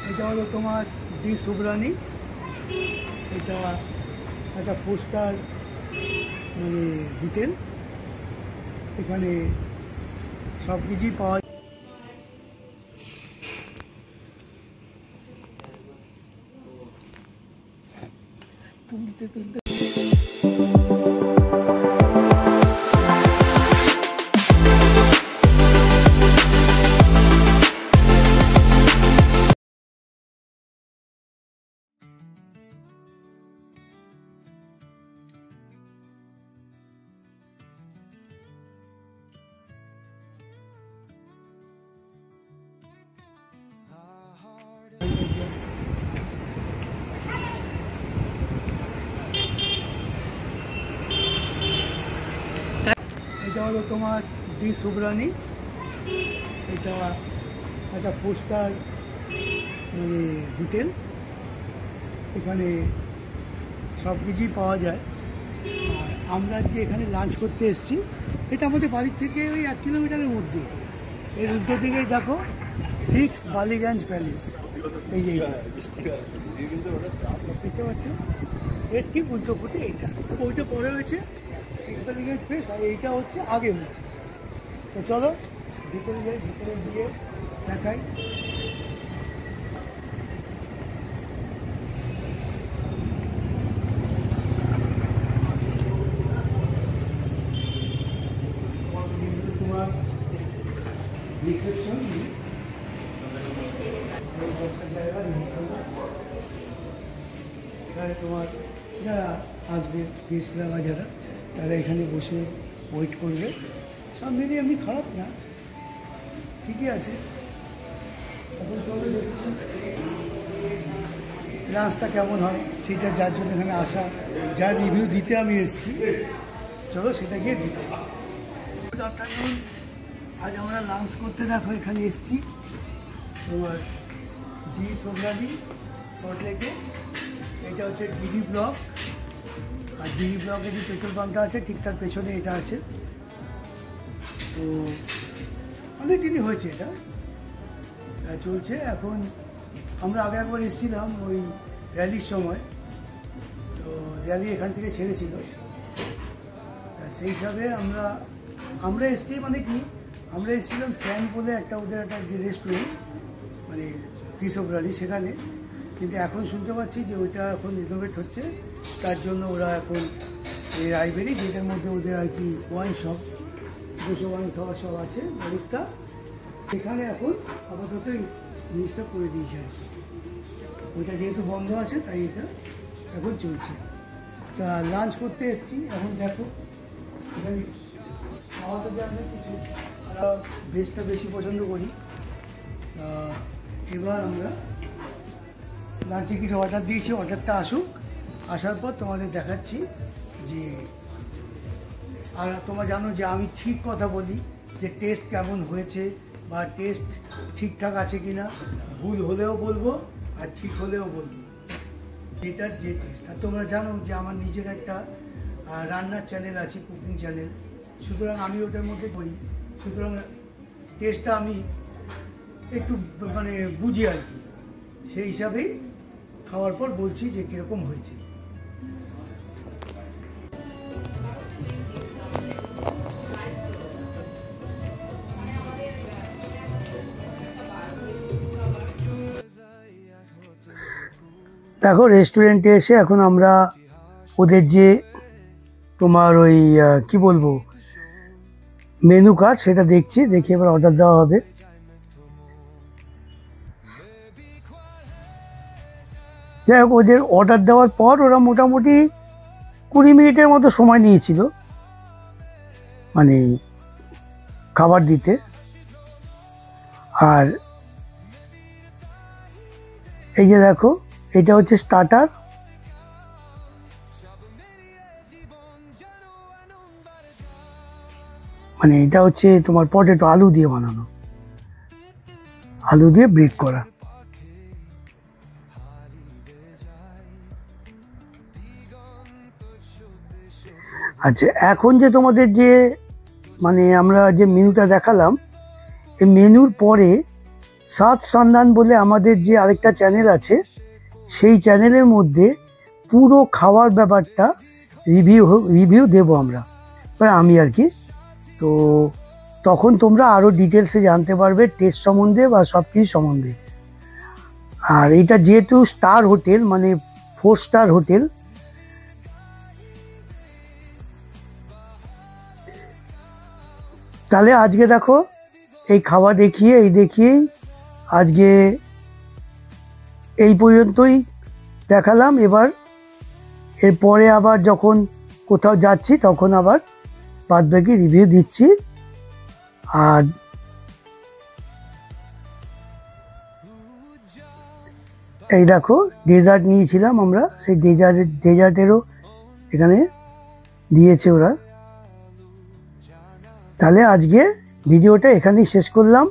এটা হলো তোমার ডি সুব্রানি। এটা একটা 4 স্টার মানে হোটেল, এখানে সব কিছুই পাওয়া যায়। তুলতে তুলতে এটা হলো তোমার ডি সুব্রানি। এটা একটা 4 স্টার মানে হোটেল, এখানে সব কিছুই পাওয়া যায়। আর আমরা আজকে এখানে লাঞ্চ করতে এসেছি। এটা আমাদের বাড়ির থেকে ওই 1 কিলোমিটারের মধ্যে। এর উল্টো দিকেই দেখো 6 বালিগঞ্জ প্যালেস। এই যে দেখতে পাচ্ছ, এর ঠিক উল্টো ফুটে এইটা, ওইটা পরে হয়েছে 6 বালিগঞ্জ প্যালেস, আর এইটা হচ্ছে আগে হয়েছে। তো চলো ভিতরে যাই, ভিতরে গিয়ে দেখাই। তোমার রিসেপশন এখানে তোমার যারা আসবে গেস্টরা বা যারা, তারা এখানে বসে ওয়েট করবে। সব মিলিয়ে এমনি খারাপ না, ঠিকই আছে। এখন চলো দেখছি লাঞ্চটা কেমন হয়, সেটা যার জন্য এখানে আসা, যার রিভিউ দিতে আমি এসেছি, চলো সেটা গিয়ে দিচ্ছি। Good afternoon. আজ আমরা লাঞ্চ করতে দেখো এখানে এসেছি তোমার ডি সুব্রানি সল্টলেকে। এটা হচ্ছে ডিডি ব্লক, আর ডিডি ব্লকে যে পেট্রোল পাম্পটা আছে ঠিক তার পেছনে এটা আছে। তো অনেক দিনই হয়েছে এটা চলছে। এখন আমরা আগে একবার এসেছিলাম ওই র্যালির সময়, তো র্যালি এখান থেকে ছেড়েছিল, সেই হিসাবে আমরা এসেছি। মানে কি, আমরা এসেছিলাম স্যান বলে একটা ওদের একটা যে রেস্টুরেন্ট মানে ডি সুব্রানি, সেখানে। কিন্তু এখন শুনতে পাচ্ছি যে ওইটা এখন রিনোভেট হচ্ছে, তার জন্য ওরা এখন এই রায়বেরি, যেটার মধ্যে ওদের আর কি ওয়াইন শপ, 200 ওয়াইন খাওয়ার সব আছে ব্যবস্থা, সেখানে এখন আপাতত জিনিসটা করে দিয়েছে আর কি। ওইটা যেহেতু বন্ধ আছে তাই এটা এখন চলছে। তা লাঞ্চ করতে এসেছি, এখন দেখো এখানে খাওয়া তো জানবে কিছু, আমরা ভেজটা বেশি পছন্দ করি। এবার আমরা লাঞ্চে কিছু অর্ডার দিয়েছি, অর্ডারটা আসুক, আসার পর তোমাদের দেখাচ্ছি যে। আর তোমরা জানো যে আমি ঠিক কথা বলি, যে টেস্ট কেমন হয়েছে বা টেস্ট ঠিকঠাক আছে কি না, ভুল হলেও বলবো আর ঠিক হলেও বলবো, যেটার যে টেস্ট। আর তোমরা জানো যে আমার নিজের একটা রান্নার চ্যানেল আছে, কুকিং চ্যানেল, সুতরাং আমি ওটার মধ্যে করি, সুতরাং টেস্টটা আমি একটু মানে বুঝি আর কি। সেই হিসাবেই খাওয়ার পর বলছি যে কীরকম হয়েছে। দেখো রেস্টুরেন্টে এসে এখন আমরা ওদের যে তোমার ওই কি বলবো মেনু কার্ড, সেটা দেখছি, দেখে এবার অর্ডার দেওয়া হবে। যাই হোক, ওদের অর্ডার দেওয়ার পর ওরা মোটামুটি 20 মিনিটের মতো সময় নিয়েছিল মানে খাবার দিতে। আর এই যে দেখো, এটা হচ্ছে স্টার্টার, মানে এটা হচ্ছে তোমার পটেটো, আলু দিয়ে বানানো, আলু দিয়ে ব্রেক করা। আচ্ছা, এখন যে তোমাদের যে মানে আমরা যে মেনুটা দেখালাম, এই মেনুর পরে সাত সন্ধান বলে আমাদের যে আরেকটা চ্যানেল আছে, সেই চ্যানেলের মধ্যে পুরো খাওয়ার ব্যাপারটা রিভিউ দেবো আমরা, আমি আর কি। তো তখন তোমরা আরও ডিটেলসে জানতে পারবে টেস্ট সম্বন্ধে বা সব কিছু সম্বন্ধে। আর এটা যেহেতু স্টার হোটেল, মানে 4 স্টার হোটেল, তাহলে আজকে দেখো এই খাওয়া দেখিয়েই আজকে এই পর্যন্তই দেখালাম। এরপরে আবার যখন কোথাও যাচ্ছি তখন আবার বাদবাকি রিভিউ দিচ্ছি। আর এই দেখো ডেজার্ট নিয়েছিলাম আমরা, সেই ডেজার্টেরও এখানে দিয়েছে ওরা। তাহলে আজকে ভিডিওটা এখানেই শেষ করলাম।